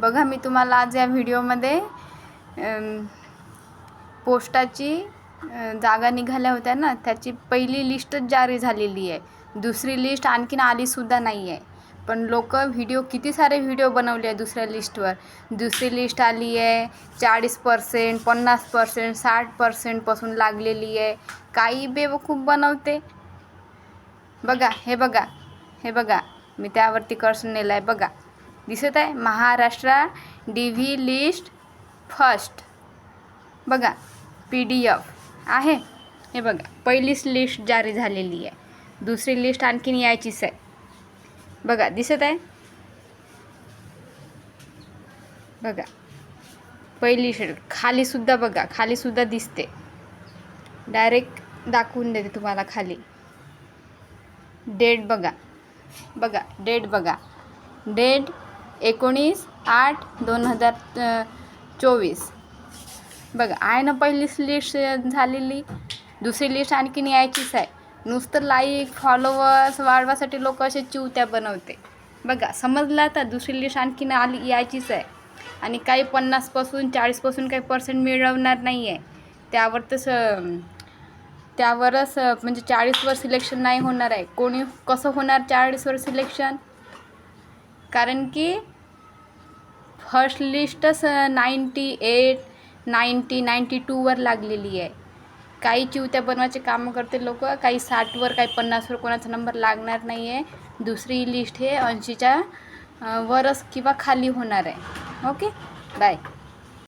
बघा, मी तुम्हाला आज या व्हिडिओमध्ये पोस्टाची जागा निघाल्या होत्या ना, त्याची पहिली लिस्टच जारी झालेली आहे. दुसरी लिस्ट आणखीन आलीसुद्धा नाही आहे. पण लोक किती सारे व्हिडिओ बनवले आहे दुसऱ्या लिस्टवर. दुसरी लिस्ट आली आहे 40%, 50%, 60% लागलेली आहे. काही बेवकूफ बनवते. बघा, हे बघा, मी त्यावरती कर्सर नेला आहे. बघा, दिसत आहे महाराष्ट्र DV लिस्ट फर्स्ट. बघा, PDF आहे. हे बघा, पहिलीच लिस्ट जारी झालेली आहे. दुसरी लिस्ट आणखीन यायचीच आहे. बघा, दिसत आहे. बघा, पहिली लिस्ट खालीसुद्धा बघा, खालीसुद्धा दिसते. डायरेक्ट दाखवून देते तुम्हाला खाली. डेट बघा, डेट बघा. डेट 19/8/2024. बघा, आहे ना पहिलीच लिस्ट झालेली. दुसरी लिस्ट आणखीन यायचीच आहे. नुसतं लाईक फॉलोवर्स वाढवासाठी लोक असे चिवत्या बनवते. बघा, समजलं आता. दुसरी लिस्ट आणखीन यायचीच आहे. आणि काही 50% 40% काही पर्सेंट मिळवणार नाही आहे. त्यावरच म्हणजे 40वर सिलेक्शन नाही होणार आहे. कसं होणार 40वर सिलेक्शन? कारण की फर्स्ट लिस्टच 98, 90, 92वर लागलेली आहे. काही चिवत्या बनवायचे कामं करते लोक. काही 60वर, काही 50वर कोणाचा नंबर लागणार नाही आहे. दुसरी लिस्ट हे 80च्या वरच किंवा खाली होणार आहे. Okay, bye.